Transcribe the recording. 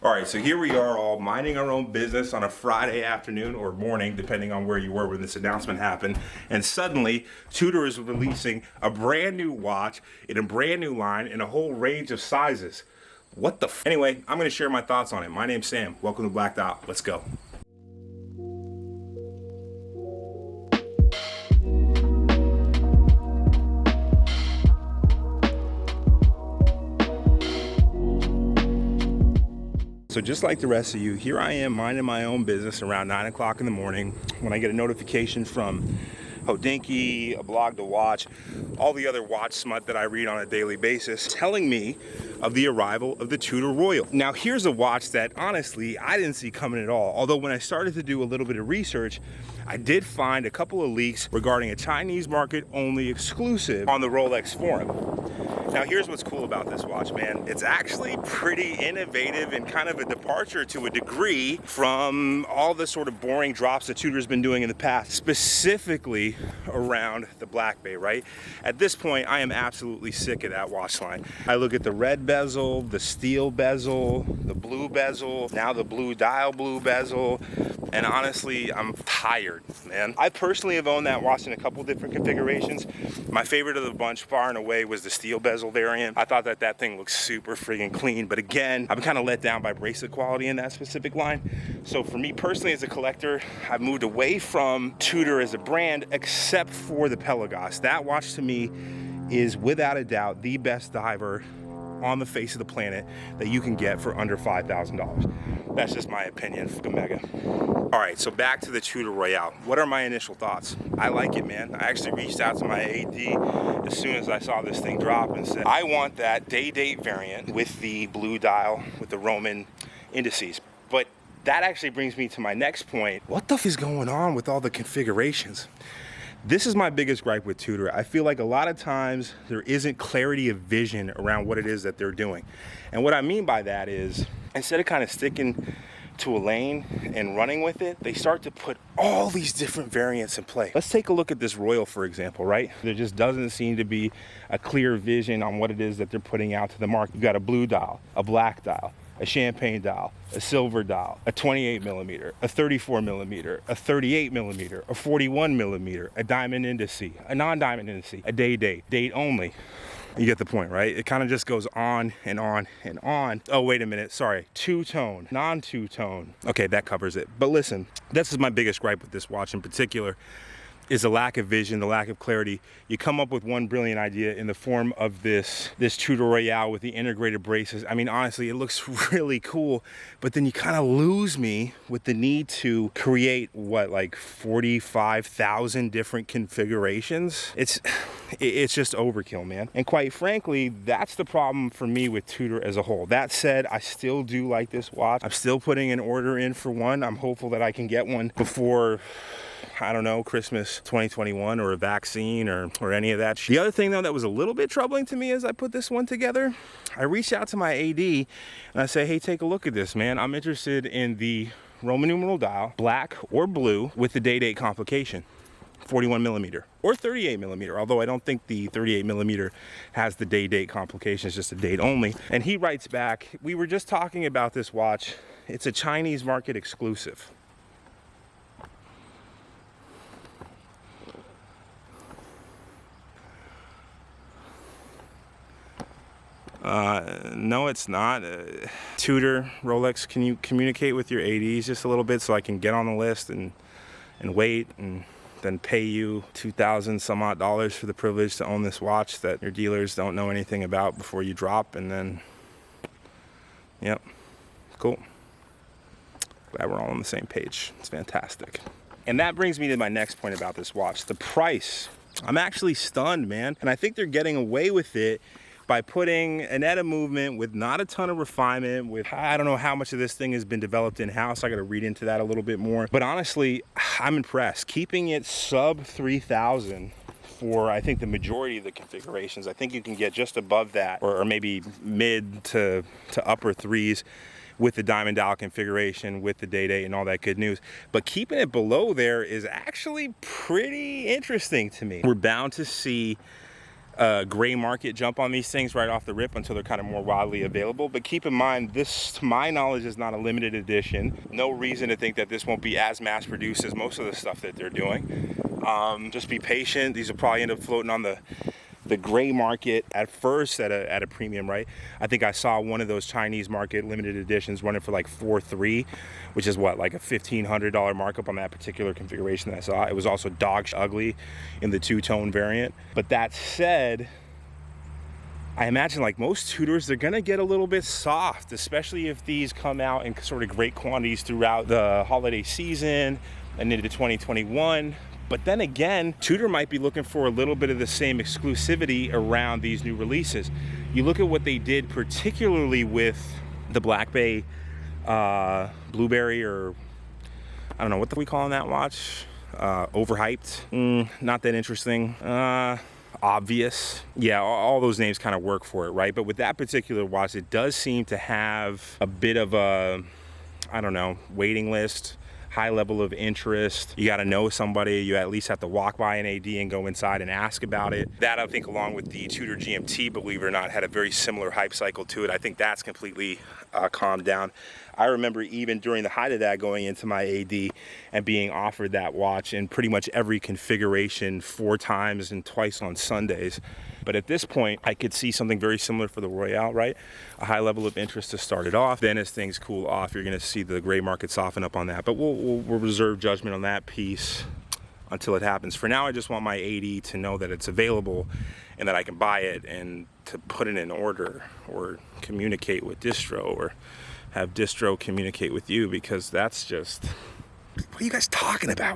All right, so here we are all minding our own business on a Friday afternoon or morning, depending on where you were when this announcement happened. And suddenly, Tudor is releasing a brand new watch in a brand new line in a whole range of sizes. What the f? Anyway, I'm gonna share my thoughts on it. My name's Sam. Welcome to Blacked Out. Let's go. So just like the rest of you, here I am minding my own business around 9 o'clock in the morning when I get a notification from Hodinkee, a blog to watch, all the other watch smut that I read on a daily basis, telling me of the arrival of the Tudor Royal. Now here's a watch that honestly I didn't see coming at all, although when I started to do a little bit of research, I did find a couple of leaks regarding a Chinese market only exclusive on the Rolex forum. Now here's what's cool about this watch, man. It's actually pretty innovative and kind of a departure to a degree from all the sort of boring drops that Tudor's been doing in the past, specifically around the Black Bay, right? At this point, I am absolutely sick of that watch line. I look at the red bezel, the steel bezel, the blue bezel, now the blue dial blue bezel, and honestly, I'm tired, man. I personally have owned that watch in a couple different configurations. My favorite of the bunch, far and away, was the steel bezel variant. I thought that thing looked super friggin' clean, but again, I'm kind of let down by bracelet quality in that specific line. So for me personally as a collector, I've moved away from Tudor as a brand, except for the Pelagos. That watch to me is without a doubt the best diver on the face of the planet that you can get for under $5,000. That's just my opinion, mega. All right, so back to the Tudor Royale. What are my initial thoughts? I like it, man. I actually reached out to my AD as soon as I saw this thing drop and said, I want that day-date variant with the blue dial, with the Roman indices. But that actually brings me to my next point. What the f is going on with all the configurations? This is my biggest gripe with Tudor. I feel like a lot of times there isn't clarity of vision around what it is that they're doing. And what I mean by that is, instead of kind of sticking to a lane and running with it, they start to put all these different variants in play. Let's take a look at this Royal, for example, right? There just doesn't seem to be a clear vision on what it is that they're putting out to the market. You've got a blue dial, a black dial, a champagne dial, a silver dial, a 28 millimeter, a 34 millimeter, a 38 millimeter, a 41 millimeter, a diamond indice, a non-diamond indice, a date only. You get the point, right? It kind of just goes on and on and on. Oh, wait a minute, sorry, two-tone, non-two-tone. Okay, that covers it. But listen, this is my biggest gripe with this watch in particular, is the lack of vision, the lack of clarity. You come up with one brilliant idea in the form of this Tudor Royale with the integrated braces. I mean, honestly, it looks really cool, but then you kind of lose me with the need to create, what, like 45,000 different configurations? It's just overkill, man. And quite frankly, that's the problem for me with Tudor as a whole. That said, I still do like this watch. I'm still putting an order in for one. I'm hopeful that I can get one before, I don't know, Christmas 2021 or a vaccine or any of that. The other thing though that was a little bit troubling to me as I put this one together, I reached out to my AD and I say, hey, take a look at this, man. I'm interested in the Roman numeral dial, black or blue with the day-date complication. 41 millimeter or 38 millimeter, although I don't think the 38 millimeter has the day-date complication, it's just a date only. And he writes back, we were just talking about this watch. It's a Chinese market exclusive. No, it's not. Tudor, Rolex, can you communicate with your ADs just a little bit so I can get on the list and wait and then pay you $2,000 some odd for the privilege to own this watch that your dealers don't know anything about before you drop, and then, yep, cool. Glad we're all on the same page. It's fantastic. And that brings me to my next point about this watch, the price. I'm actually stunned, man. And I think they're getting away with it by putting an ETA movement with not a ton of refinement, with, I don't know how much of this thing has been developed in-house. I gotta read into that a little bit more. But honestly, I'm impressed. Keeping it sub 3,000 for, I think, the majority of the configurations. I think you can get just above that, or maybe mid to upper threes with the diamond dial configuration, with the day-date and all that good news. But keeping it below there is actually pretty interesting to me. We're bound to see gray market jump on these things right off the rip until they're kind of more widely available. But keep in mind, this, to my knowledge, is not a limited edition. No reason to think that this won't be as mass produced as most of the stuff that they're doing. Just be patient. These will probably end up floating on the gray market at first at a premium, right? I think I saw one of those Chinese market limited editions running for like 4.3, which is what, like a $1,500 markup on that particular configuration that I saw. It was also dog ugly in the two-tone variant. But that said, I imagine like most Tudors, they're gonna get a little bit soft, especially if these come out in sort of great quantities throughout the holiday season and into 2021. But then again, Tudor might be looking for a little bit of the same exclusivity around these new releases. You look at what they did, particularly with the Black Bay Blueberry, or I don't know, what are we calling that watch? Overhyped? Not that interesting. Obvious. Yeah, all those names kind of work for it, right? But with that particular watch, it does seem to have a bit of a, I don't know, waiting list. High level of interest. You got to know somebody. You at least have to walk by an AD and go inside and ask about it. That, I think, along with the Tudor GMT, believe it or not, had a very similar hype cycle to it. I think that's completely calmed down. I remember even during the height of that, going into my AD and being offered that watch in pretty much every configuration 4 times and twice on Sundays. But at this point, I could see something very similar for the Royale, right? A high level of interest to start it off. Then as things cool off, you're gonna see the gray market soften up on that. But we'll reserve judgment on that piece until it happens. For now, I just want my AD to know that it's available and that I can buy it, and to put it in order or communicate with distro, or have distro communicate with you, because that's just, what are you guys talking about?